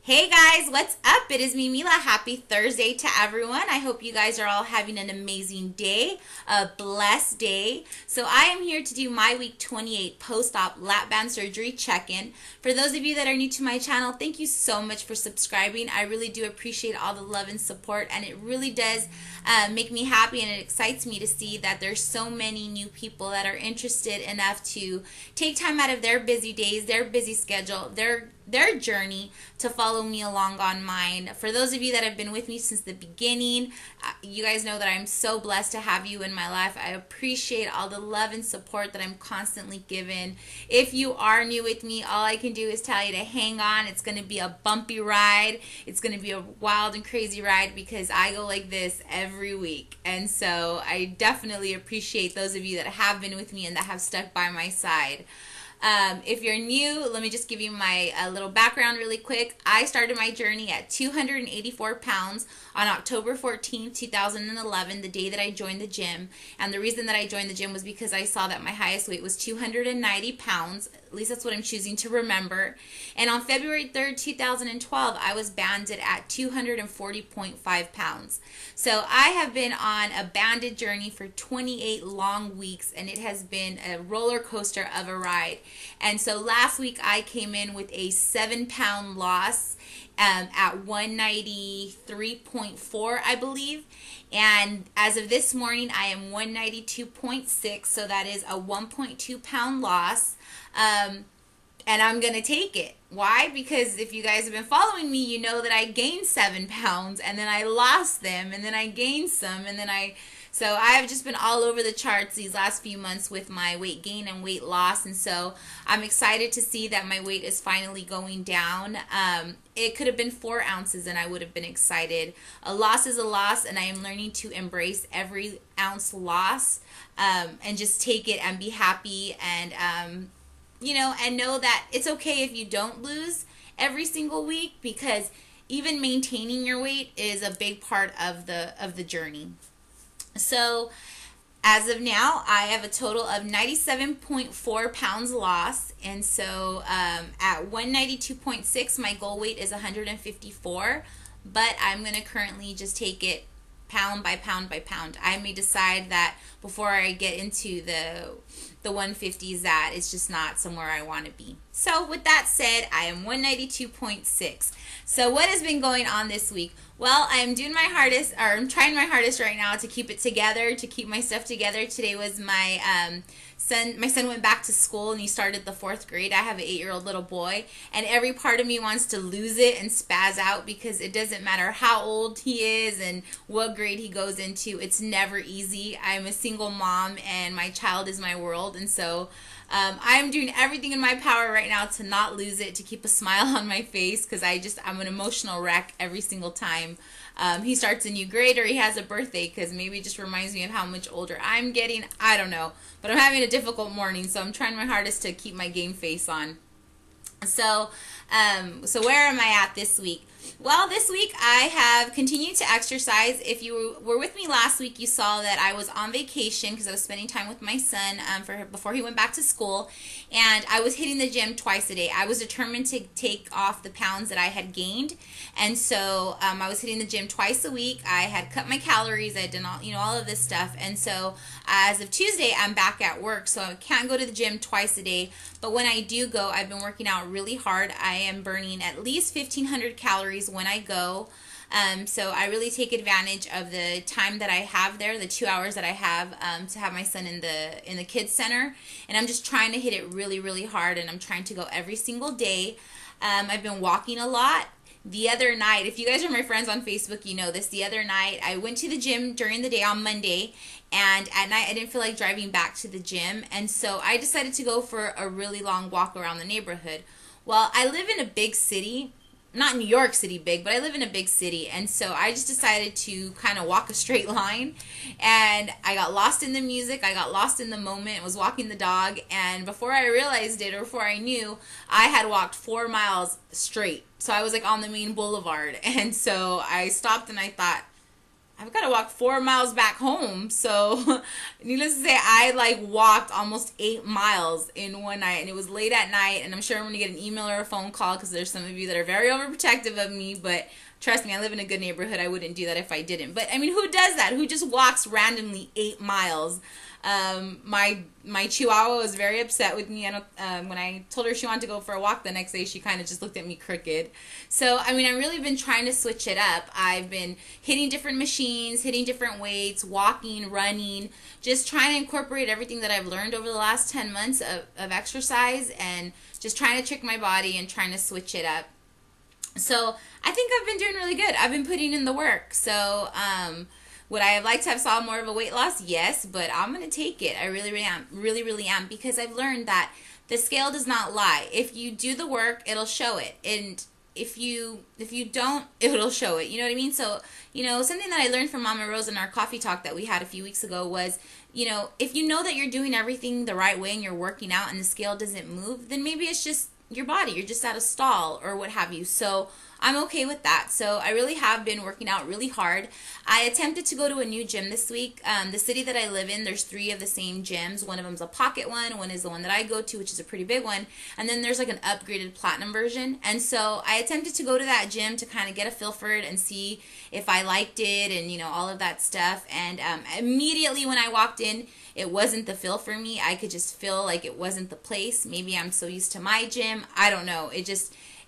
Hey guys, what's up? It is me, Mila. Happy Thursday to everyone. I hope you guys are all having an amazing day, a blessed day. So I am here to do my week 28 post-op lap band surgery check-in. For those of you that are new to my channel, thank you so much for subscribing. I really do appreciate all the love and support, and it really does make me happy, and it excites me to see that there's so many new people that are interested enough to take time out of their busy days, their busy schedule, their journey to follow me along on mine. For those of you that have been with me since the beginning, you guys know that I'm so blessed to have you in my life. I appreciate all the love and support that I'm constantly given. If you are new with me, all I can do is tell you to hang on. It's going to be a bumpy ride. It's going to be a wild and crazy ride because I go like this every week. And so I definitely appreciate those of you that have been with me and that have stuck by my side. If you're new, let me just give you my little background really quick. I started my journey at 284 pounds on October 14th, 2011, the day that I joined the gym. And the reason that I joined the gym was because I saw that my highest weight was 290 pounds. At least that's what I'm choosing to remember. And on February 3rd, 2012, I was banded at 240.5 pounds. So I have been on a banded journey for 28 long weeks, and it has been a roller coaster of a ride. And so last week I came in with a 7-pound loss at 193.4, I believe. And as of this morning, I am 192.6, so that is a 1.2 pound loss. And I'm going to take it. Why? Because if you guys have been following me, you know that I gained 7 pounds, and then I lost them, and then I gained some, and then so I have just been all over the charts these last few months with my weight gain and weight loss, and so I'm excited to see that my weight is finally going down. It could have been 4 ounces and I would have been excited. A loss is a loss, and I am learning to embrace every ounce loss and just take it and be happy, and and know that it's okay if you don't lose every single week, because even maintaining your weight is a big part of the journey. So as of now, I have a total of 97.4 pounds lost, and so at 192.6, my goal weight is 154, but I'm going to currently just take it pound by pound by pound. I may decide that before I get into the 150s that it's just not somewhere I want to be. So with that said, I am 192.6. So what has been going on this week? Well, I'm doing my hardest, or I'm trying my hardest right now to keep it together, to keep my stuff together. Today was my son went back to school, and he started the 4th grade. I have an 8-year-old little boy, and every part of me wants to lose it and spaz out, because it doesn't matter how old he is and what grade he goes into. It's never easy. I'm a single mom, and my child is my world, and so I'm doing everything in my power right now to not lose it, to keep a smile on my face, because I'm an emotional wreck every single time he starts a new grade or he has a birthday, because maybe it just reminds me of how much older I'm getting. I don't know, but I'm having a difficult morning, so I'm trying my hardest to keep my game face on. So where am I at this week? Well, this week I have continued to exercise. If you were with me last week, you saw that I was on vacation because I was spending time with my son before he went back to school, and I was hitting the gym twice a day. I was determined to take off the pounds that I had gained, and so I was hitting the gym twice a week. I had cut my calories. I had done all of this stuff, and so as of Tuesday, I'm back at work, so I can't go to the gym twice a day. But when I do go, I've been working out really hard. I am burning at least 1,500 calories when I go. So I really take advantage of the time that I have there, the 2 hours that I have to have my son in the kids center, and I'm just trying to hit it really, really hard, and I'm trying to go every single day. I've been walking a lot. The other night, if you guys are my friends on Facebook, you know this. The other night, I went to the gym during the day on Monday, and at night I didn't feel like driving back to the gym, and so I decided to go for a really long walk around the neighborhood. Well, I live in a big city. Not New York City big, but I live in a big city, and so I just decided to kind of walk a straight line, and I got lost in the music, I got lost in the moment, was walking the dog, and before I realized it, or before I knew, I had walked 4 miles straight. So I was like on the main boulevard, and so I stopped and I thought, I've got to walk 4 miles back home. So needless to say, I like walked almost 8 miles in one night, and it was late at night. And I'm sure I'm going to get an email or a phone call because there's some of you that are very overprotective of me, but trust me, I live in a good neighborhood. I wouldn't do that if I didn't. But I mean, who does that? Who just walks randomly 8 miles? My Chihuahua was very upset with me. When I told her she wanted to go for a walk the next day, she kind of just looked at me crooked. So, I mean, I've really been trying to switch it up. I've been hitting different machines, hitting different weights, walking, running, just trying to incorporate everything that I've learned over the last 10 months of exercise, and just trying to trick my body and trying to switch it up. So I think I've been doing really good. I've been putting in the work. So, would I have liked to have saw more of a weight loss? Yes, but I'm going to take it. I really, really am. Really, really am. Because I've learned that the scale does not lie. If you do the work, it'll show it. And if you don't, it'll show it. You know what I mean? So, something that I learned from Mama Rose in our coffee talk that we had a few weeks ago was, if you know that you're doing everything the right way and you're working out and the scale doesn't move, then maybe it's just your body. You're just at a stall or what have you. So I'm okay with that. So I really have been working out really hard. I attempted to go to a new gym this week. The city that I live in, there's 3 of the same gyms. One of them's a pocket one is the one that I go to, which is a pretty big one, and then there's like an upgraded platinum version. And so I attempted to go to that gym to kind of get a feel for it and see if I liked it and all of that stuff. And immediately when I walked in, it wasn't the feel for me. I could just feel like it wasn't the place. Maybe I'm so used to my gym. I don't know.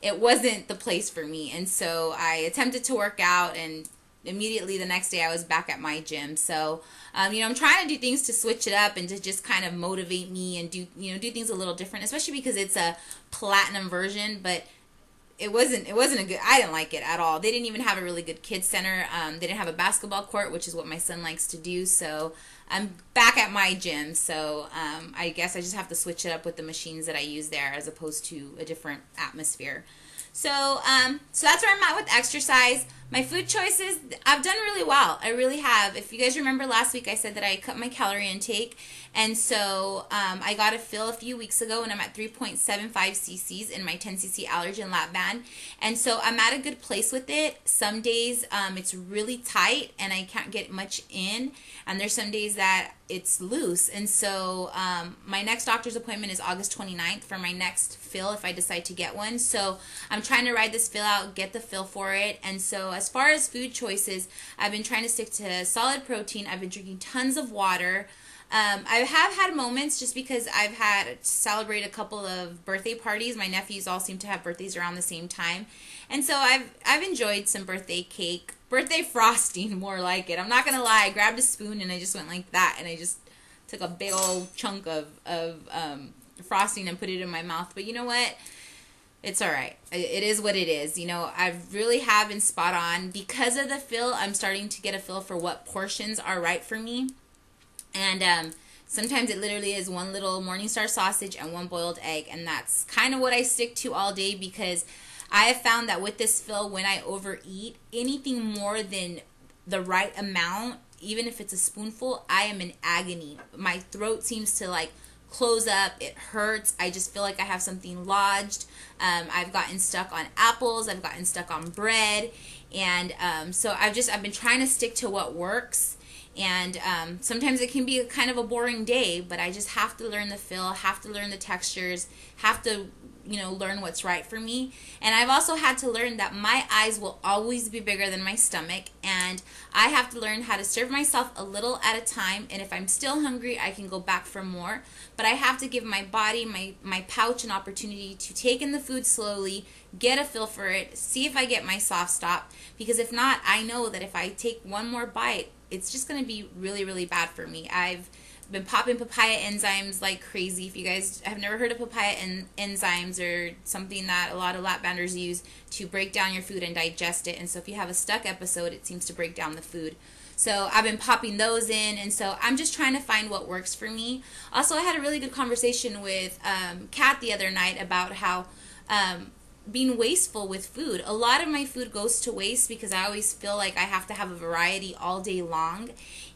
It wasn't the place for me. And so I attempted to work out, and immediately the next day I was back at my gym. So, I'm trying to do things to switch it up and to just kind of motivate me and do things a little different, especially because it's a platinum version, but it wasn't a good, I didn't like it at all. They didn't even have a really good kids center. They didn't have a basketball court, which is what my son likes to do. So I'm back at my gym. So I guess I just have to switch it up with the machines that I use there as opposed to a different atmosphere. So that's where I'm at with exercise. My food choices, I've done really well. I really have. If you guys remember last week, I said that I cut my calorie intake. And so I got a fill a few weeks ago, and I'm at 3.75 cc's in my 10cc allergen Lapband. And so I'm at a good place with it. Some days it's really tight and I can't get much in. And there's some days that it's loose. And so my next doctor's appointment is August 29th for my next fill if I decide to get one. So I'm trying to ride this fill out, get the fill for it. And so as far as food choices, I've been trying to stick to solid protein. I've been drinking tons of water. I have had moments just because I've had to celebrate a couple of birthday parties. My nephews all seem to have birthdays around the same time. And so I've enjoyed some birthday cake, birthday frosting more like it. I'm not going to lie. I grabbed a spoon and I just went like that, and I just took a big old chunk of frosting and put it in my mouth. But you know what? It's all right. It is what it is. I really have been spot on. Because of the fill, I'm starting to get a feel for what portions are right for me. And sometimes it literally is one little Morningstar sausage and one boiled egg. And that's kind of what I stick to all day, because I have found that with this fill, when I overeat, anything more than the right amount, even if it's a spoonful, I am in agony. My throat seems to like close up. It hurts. I just feel like I have something lodged. I've gotten stuck on apples. I've gotten stuck on bread. And so I've been trying to stick to what works. And sometimes it can be kind of a boring day, but I just have to learn the feel, have to learn the textures, have to, learn what's right for me. And I've also had to learn that my eyes will always be bigger than my stomach, and I have to learn how to serve myself a little at a time. And if I'm still hungry, I can go back for more. But I have to give my body, my pouch, an opportunity to take in the food slowly, get a feel for it, see if I get my soft stop. Because if not, I know that if I take one more bite, it's just going to be really, really bad for me. I've been popping papaya enzymes like crazy. If you guys have never heard of papaya enzymes, or something that a lot of Lapbanders use to break down your food and digest it. And so if you have a stuck episode, it seems to break down the food. So I've been popping those in, and so I'm just trying to find what works for me. Also, I had a really good conversation with Kat the other night about how being wasteful with food. A lot of my food goes to waste because I always feel like I have to have a variety all day long.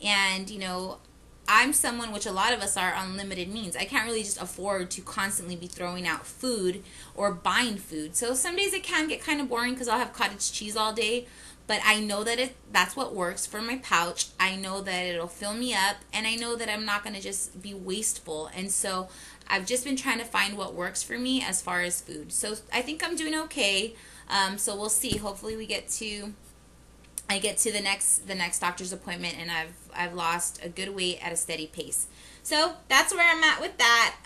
And, I'm someone, which a lot of us are, on limited means. I can't really just afford to constantly be throwing out food or buying food. So some days it can get kind of boring because I'll have cottage cheese all day. but I know that that's what works for my pouch. I know that it'll fill me up, and I know that I'm not going to just be wasteful. And so I've just been trying to find what works for me as far as food. So I think I'm doing okay. So we'll see. Hopefully I get to the next doctor's appointment, and I've lost a good weight at a steady pace. So that's where I'm at with that.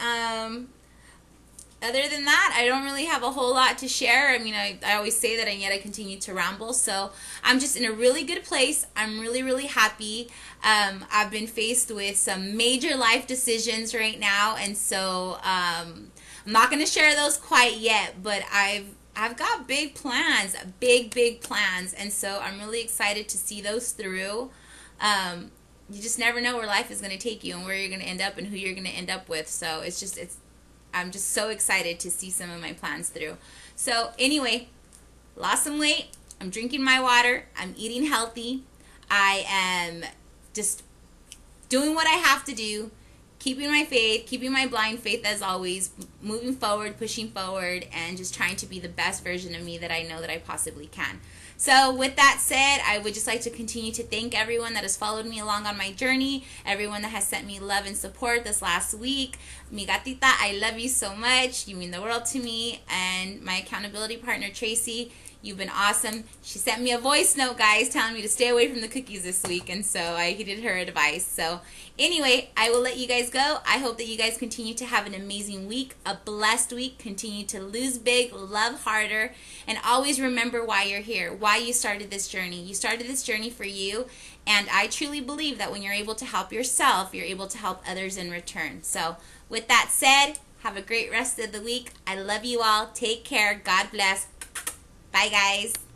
Other than that, I don't really have a whole lot to share. I mean, I always say that, and yet I continue to ramble. So I'm just in a really good place. I'm really, really happy. I've been faced with some major life decisions right now, and so I'm not going to share those quite yet, but I've got big plans, big plans, and so I'm really excited to see those through. You just never know where life is going to take you and where you're going to end up and who you're going to end up with. So I'm just so excited to see some of my plans through. So anyway, lost some weight. I'm drinking my water. I'm eating healthy. I am just doing what I have to do, keeping my faith, keeping my blind faith as always, moving forward, pushing forward, and just trying to be the best version of me that I know that I possibly can. So with that said, I would just like to continue to thank everyone that has followed me along on my journey, everyone that has sent me love and support this last week. Mi gatita, I love you so much. You mean the world to me. And my accountability partner, Tracy, you've been awesome. She sent me a voice note, guys, telling me to stay away from the cookies this week, and so I heeded her advice. So anyway, I will let you guys go. I hope that you guys continue to have an amazing week, a blessed week, continue to lose big, love harder, and always remember why you're here, why you started this journey. You started this journey for you, and I truly believe that when you're able to help yourself, you're able to help others in return. So with that said, have a great rest of the week. I love you all. Take care. God bless. Bye, guys.